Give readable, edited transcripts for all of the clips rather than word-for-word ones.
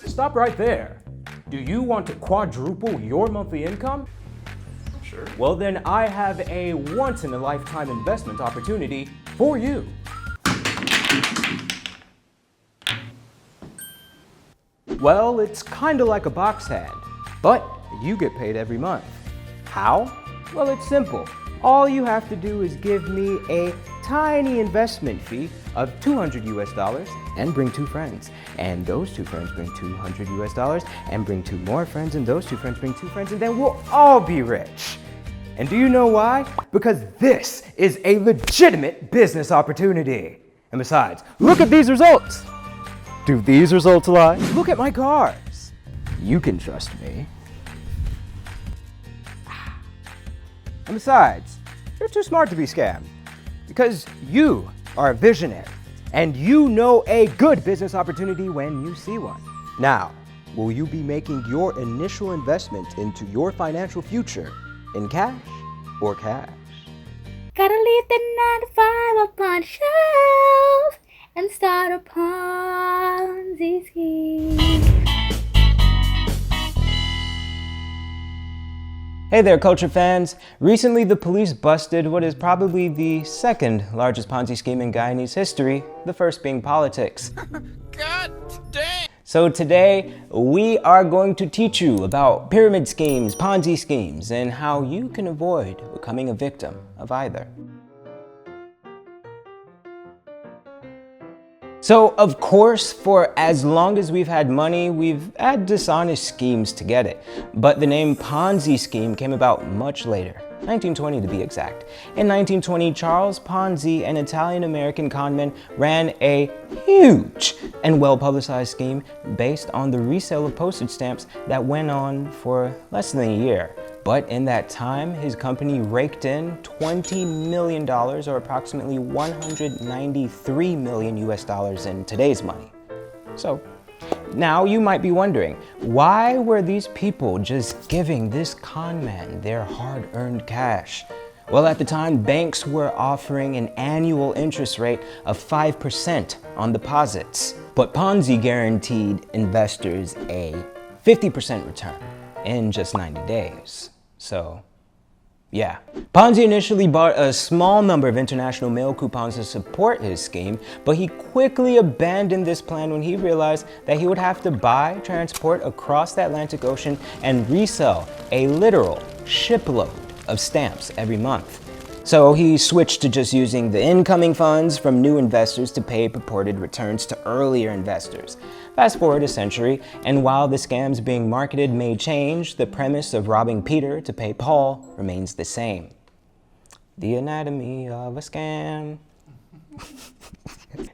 Stop right there. Do you want to quadruple your monthly income? Sure. Well, then I have a once-in-a-lifetime investment opportunity for you. Well, it's kind of like a box hand, but you get paid every month. How? Well, it's simple. All you have to do is give me a tiny investment fee of $200 and bring 2 friends. And those 2 friends bring $200 and bring 2 more friends, and those 2 friends bring 2 friends, and then we'll all be rich. And do you know why? Because this is a legitimate business opportunity. And besides, look at these results. Do these results lie? Look at my cars. You can trust me. And besides, you're too smart to be scammed because you are a visionary and you know a good business opportunity when you see one. Now, will you be making your initial investment into your financial future in cash or cash? Gotta leave the 9 to 5 up on shelf and start a Ponzi scheme. Hey there, culture fans. Recently, the police busted what is probably the second largest Ponzi scheme in Guyanese history, the first being politics. God dang! So today, we are going to teach you about pyramid schemes, Ponzi schemes, and how you can avoid becoming a victim of either. So, of course, for as long as we've had money, we've had dishonest schemes to get it. But the name Ponzi scheme came about much later, 1920 to be exact. In 1920, Charles Ponzi, an Italian-American conman, ran a huge and well-publicized scheme based on the resale of postage stamps that went on for less than a year. But in that time, his company raked in $20 million, or approximately 193 million US dollars in today's money. So now you might be wondering, why were these people just giving this con man their hard-earned cash? Well, at the time, banks were offering an annual interest rate of 5% on deposits, but Ponzi guaranteed investors a 50% return in just 90 days. So, yeah. Ponzi initially bought a small number of international mail coupons to support his scheme, but he quickly abandoned this plan when he realized that he would have to buy, transport across the Atlantic Ocean, and resell a literal shipload of stamps every month. So he switched to just using the incoming funds from new investors to pay purported returns to earlier investors. Fast forward a century, and while the scams being marketed may change, the premise of robbing Peter to pay Paul remains the same. The anatomy of a scam.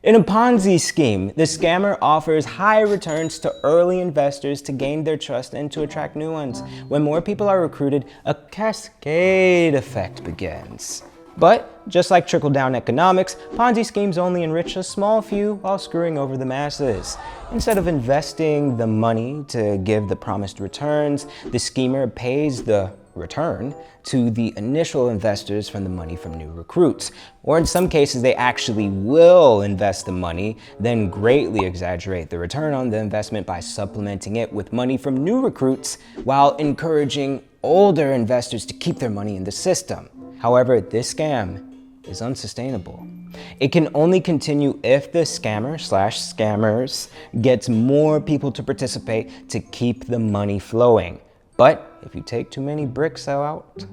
In a Ponzi scheme, the scammer offers high returns to early investors to gain their trust and to attract new ones. When more people are recruited, a cascade effect begins. But just like trickle-down economics, Ponzi schemes only enrich a small few while screwing over the masses. Instead of investing the money to give the promised returns, the schemer pays the return to the initial investors from the money from new recruits. Or in some cases, they actually will invest the money, then greatly exaggerate the return on the investment by supplementing it with money from new recruits while encouraging older investors to keep their money in the system. However, this scam is unsustainable. It can only continue if the scammer/scammers gets more people to participate to keep the money flowing. But if you take too many bricks out,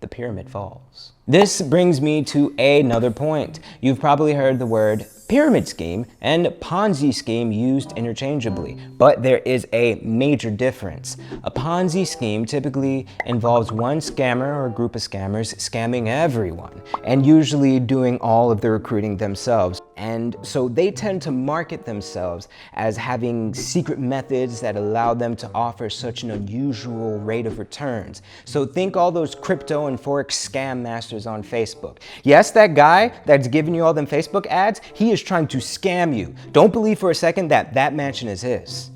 the pyramid falls. This brings me to another point. You've probably heard the word pyramid scheme and Ponzi scheme used interchangeably, but there is a major difference. A Ponzi scheme typically involves one scammer or a group of scammers scamming everyone, and usually doing all of the recruiting themselves. And so they tend to market themselves as having secret methods that allow them to offer such an unusual rate of returns. So think all those crypto and forex scam masters on Facebook. Yes, that guy that's giving you all them Facebook ads, he is trying to scam you. Don't believe for a second that that mansion is his.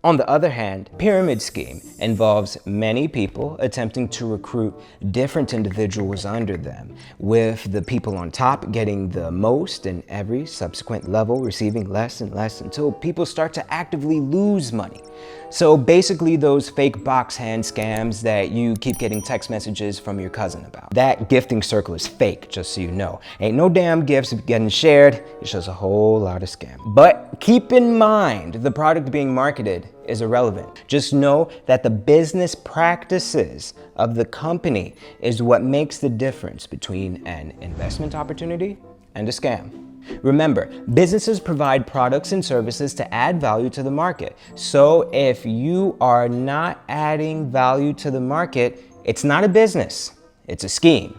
On the other hand, pyramid scheme involves many people attempting to recruit different individuals under them, with the people on top getting the most and every subsequent level receiving less and less until people start to actively lose money. So basically those fake box hand scams that you keep getting text messages from your cousin about. That gifting circle is fake, just so you know. Ain't no damn gifts getting shared, it's just a whole lot of scam. But keep in mind, the product being marketed is irrelevant. Just know that the business practices of the company is what makes the difference between an investment opportunity and a scam. Remember, businesses provide products and services to add value to the market. So if you are not adding value to the market, it's not a business, it's a scheme.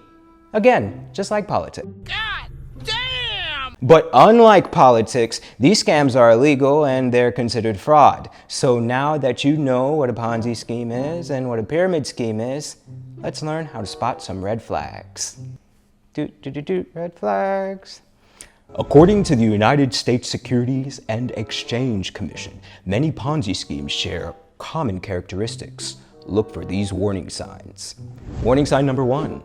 Again, just like politics. God damn! But unlike politics, these scams are illegal and they're considered fraud. So now that you know what a Ponzi scheme is and what a pyramid scheme is, let's learn how to spot some red flags. Red flags. According to the United States Securities and Exchange Commission, many Ponzi schemes share common characteristics. Look for these warning signs. Warning sign number 1.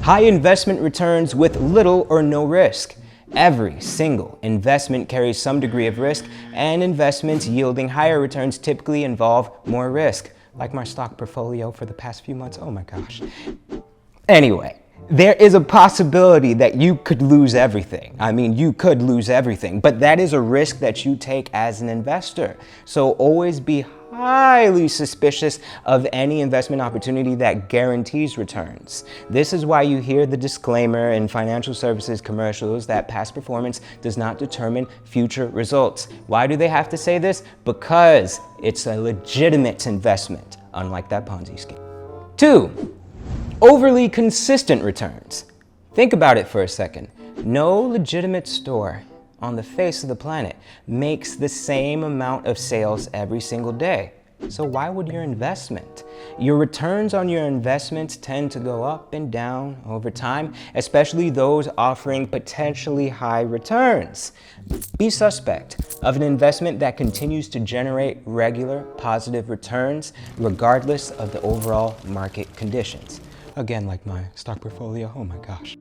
High investment returns with little or no risk. Every single investment carries some degree of risk, and investments yielding higher returns typically involve more risk. Like my stock portfolio for the past few months, oh my gosh. Anyway, there is a possibility that you could lose everything. I mean, you could lose everything, but that is a risk that you take as an investor. So always be highly suspicious of any investment opportunity that guarantees returns. This is why you hear the disclaimer in financial services commercials that past performance does not determine future results. Why do they have to say this? Because it's a legitimate investment, unlike that Ponzi scheme. 2. Overly consistent returns. Think about it for a second. No legitimate store on the face of the planet makes the same amount of sales every single day. So why would your investment? Your returns on your investments tend to go up and down over time, especially those offering potentially high returns. Be suspect of an investment that continues to generate regular positive returns regardless of the overall market conditions. Again, like my stock portfolio, oh my gosh.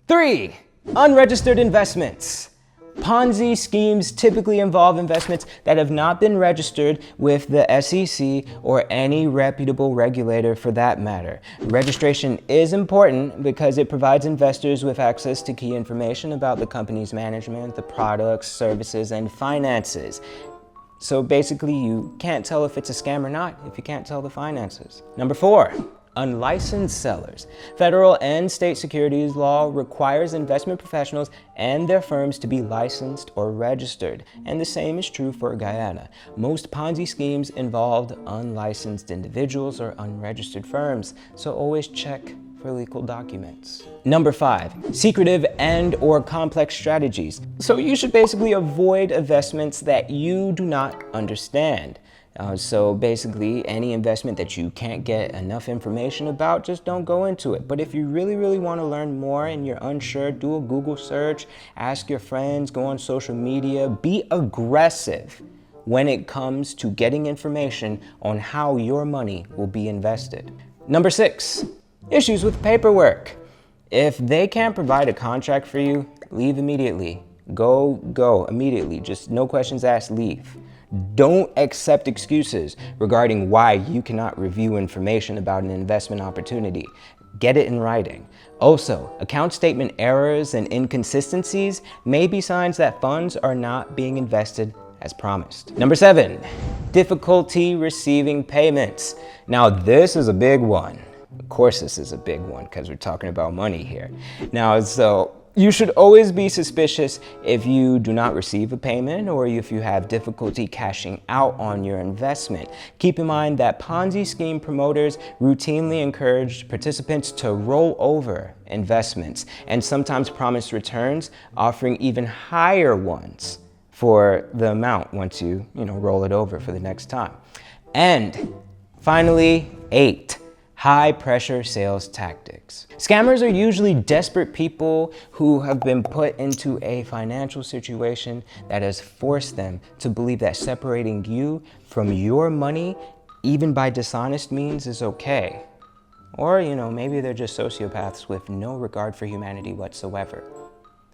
3. Unregistered investments. Ponzi schemes typically involve investments that have not been registered with the SEC or any reputable regulator for that matter. Registration is important because it provides investors with access to key information about the company's management, the products, services, and finances. So basically, you can't tell if it's a scam or not if you can't tell the finances. Number 4, unlicensed sellers. Federal and state securities law requires investment professionals and their firms to be licensed or registered, and the same is true for Guyana. Most Ponzi schemes involved unlicensed individuals or unregistered firms, so always check for legal documents. Number 5, secretive and or complex strategies. So you should basically avoid investments that you do not understand. So basically any investment that you can't get enough information about, just don't go into it. But if you really want to learn more and you're unsure, do a Google search, ask your friends, go on social media, be aggressive when it comes to getting information on how your money will be invested. Number 6, issues with paperwork. If they can't provide a contract for you, leave immediately. Go immediately. Just no questions asked, leave. Don't accept excuses regarding why you cannot review information about an investment opportunity. Get it in writing. Also, account statement errors and inconsistencies may be signs that funds are not being invested as promised. Number 7, difficulty receiving payments. Now this is a big one. Of course this is a big one because we're talking about money here. Now, so you should always be suspicious if you do not receive a payment or if you have difficulty cashing out on your investment. Keep in mind that Ponzi scheme promoters routinely encourage participants to roll over investments and sometimes promise returns, offering even higher ones for the amount once you roll it over for the next time. And finally, 8. high pressure sales tactics. Scammers are usually desperate people who have been put into a financial situation that has forced them to believe that separating you from your money, even by dishonest means, is okay. Or, maybe they're just sociopaths with no regard for humanity whatsoever.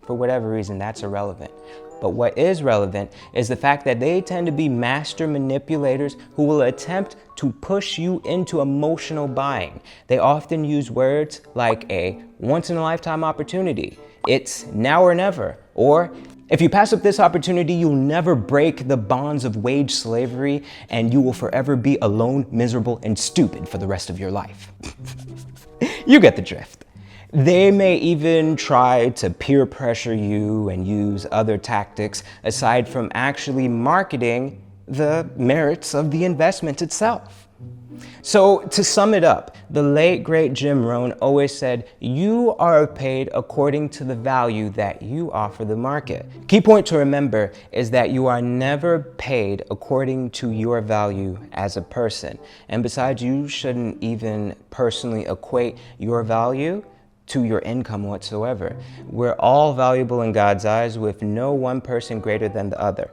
For whatever reason, that's irrelevant. But what is relevant is the fact that they tend to be master manipulators who will attempt to push you into emotional buying. They often use words like a once-in-a-lifetime opportunity, it's now or never, or if you pass up this opportunity, you'll never break the bonds of wage slavery and you will forever be alone, miserable, and stupid for the rest of your life. You get the drift. They may even try to peer pressure you and use other tactics aside from actually marketing the merits of the investment itself. So to sum it up, the late great Jim Rohn always said, you are paid according to the value that you offer the market. Key point to remember is that you are never paid according to your value as a person. And besides, you shouldn't even personally equate your value to your income whatsoever. We're all valuable in God's eyes with no one person greater than the other.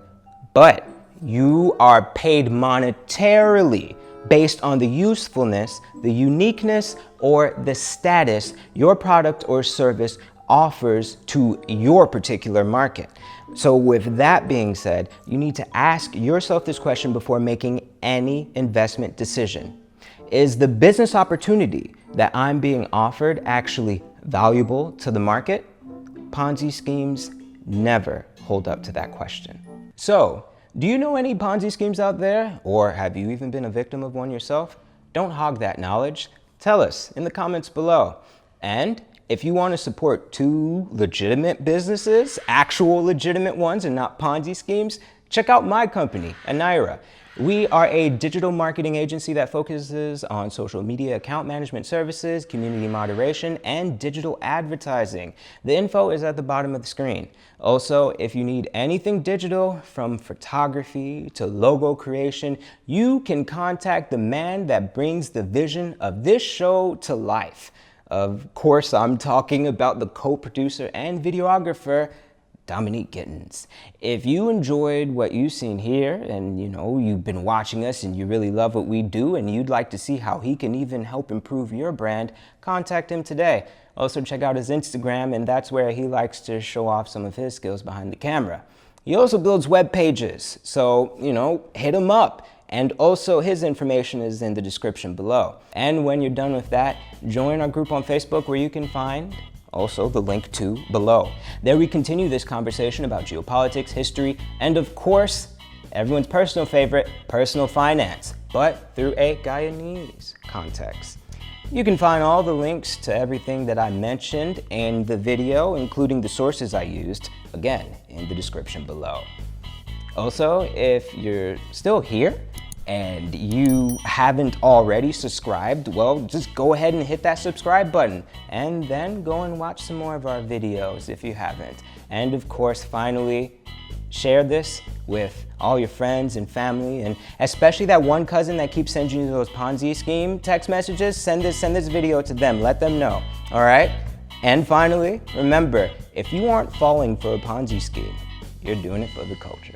But you are paid monetarily based on the usefulness, the uniqueness, or the status your product or service offers to your particular market. So with that being said, you need to ask yourself this question before making any investment decision. Is the business opportunity that I'm being offered actually valuable to the market? Ponzi schemes never hold up to that question. So, do you know any Ponzi schemes out there? Or have you even been a victim of one yourself? Don't hog that knowledge. Tell us in the comments below. And if you want to support two legitimate businesses, actual legitimate ones and not Ponzi schemes, check out my company, Anira. We are a digital marketing agency that focuses on social media account management services, community moderation, and digital advertising. The info is at the bottom of the screen. Also, if you need anything digital, from photography to logo creation, you can contact the man that brings the vision of this show to life. Of course, I'm talking about the co-producer and videographer, Dominique Gittins. If you enjoyed what you've seen here and you've been watching us and you really love what we do and you'd like to see how he can even help improve your brand, contact him today. Also check out his Instagram, and that's where he likes to show off some of his skills behind the camera. He also builds web pages, so hit him up. And also his information is in the description below. And when you're done with that, join our group on Facebook where you can find also the link to below. There we continue this conversation about geopolitics, history, and of course, everyone's personal favorite, personal finance, but through a Guyanese context. You can find all the links to everything that I mentioned in the video, including the sources I used, again, in the description below. Also, if you're still here and you haven't already subscribed, well, just go ahead and hit that subscribe button and then go and watch some more of our videos if you haven't. And of course, finally, share this with all your friends and family, and especially that one cousin that keeps sending you those Ponzi scheme text messages. Send this video to them, let them know, all right? And finally, remember, if you aren't falling for a Ponzi scheme, you're doing it for the culture.